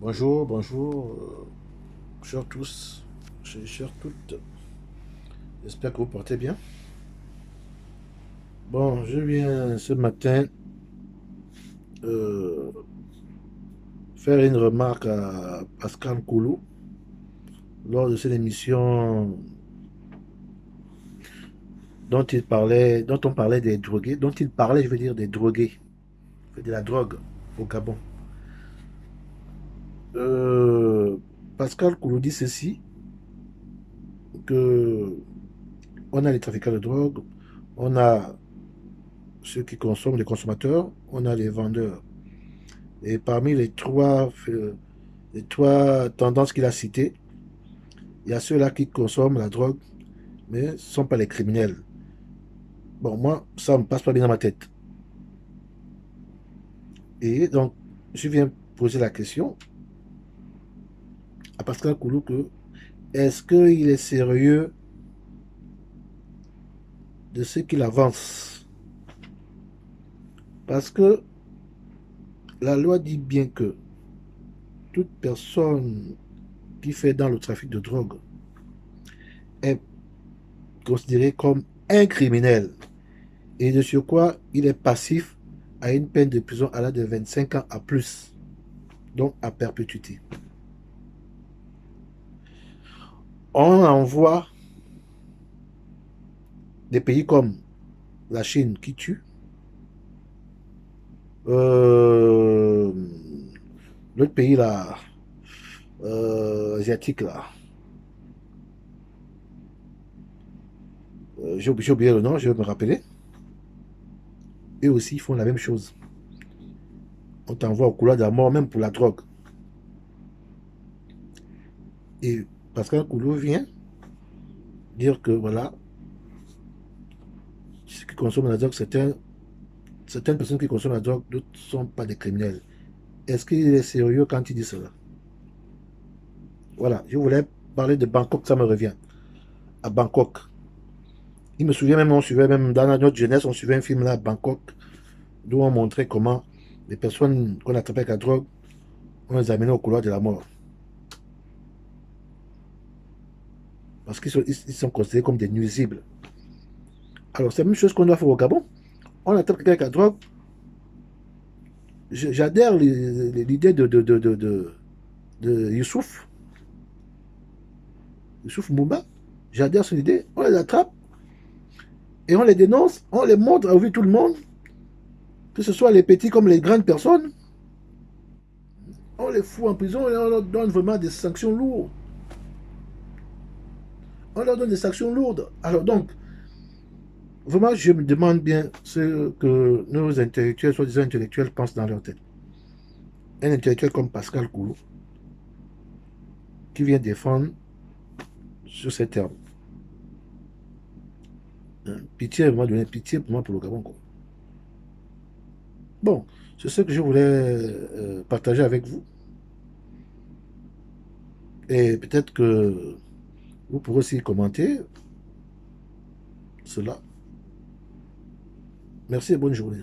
Bonjour, bonjour, chers tous, chers toutes. J'espère que vous portez bien. Bon, je viens ce matin euh, faire une remarque à Pascal Koulou lors de cette émission dont on parlait des drogués, dont il parlait, je veux dire, des drogués, de la drogue au Gabon. Euh, Pascal Koulou dit ceci, que on a les trafiquants de drogue, on a ceux qui consomment, les consommateurs, on a les vendeurs. Et parmi les trois tendances qu'il a citées, il y a ceux-là qui consomment la drogue, mais ce ne sont pas les criminels. Bon, moi, ça ne me passe pas bien dans ma tête. Et donc, je viens poser la question à Pascal Koulou que est-ce qu'il est sérieux de ce qu'il avance? Parce que la loi dit bien que toute personne qui fait dans le trafic de drogue est considérée comme un criminel. Et de surcroît, il est passif à une peine de prison à l'âge de 25 ans à plus, donc à perpétuité. On envoie des pays comme la Chine qui tue, euh, l'autre pays là, asiatique là, j'ai oublié le nom, je vais me rappeler. Eux aussi ils font la même chose. On t'envoie au couloir de la mort, même pour la drogue. Et Pascal Koulou vient dire que voilà, ceux qui consomment la drogue, certaines personnes qui consomment la drogue, d'autres ne sont pas des criminels. Est-ce qu'il est sérieux quand il dit cela? Voilà, je voulais parler de Bangkok, ça me revient. À Bangkok. Il me souvient même, on suivait même dans notre jeunesse, on suivait un film là à Bangkok, d'où on montrait comment les personnes qu'on attrapait avec la drogue, on les amenait au couloir de la mort. Parce qu'ils sont considérés comme des nuisibles. Alors c'est la même chose qu'on doit faire au Gabon. On attrape quelqu'un avec la drogue. J'adhère l'idée de Youssouf, Youssouf Moumba. J'adhère son idée. On les attrape et on les dénonce, on les montre à ouvrir tout le monde, que ce soit les petits comme les grandes personnes. On les fout en prison et on leur donne vraiment des sanctions lourdes. On leur donne des sanctions lourdes. Alors donc, vraiment, je me demande bien ce que nos intellectuels, soi-disant intellectuels, pensent dans leur tête. Un intellectuel comme Pascal Koulou, qui vient défendre sur ces termes. Hein, pitié, vraiment, donner pitié pour moi, pour le Gabon. Quoi. Bon, c'est ce que je voulais partager avec vous. Et peut-être que vous pourrez aussi commenter cela. Merci et bonne journée.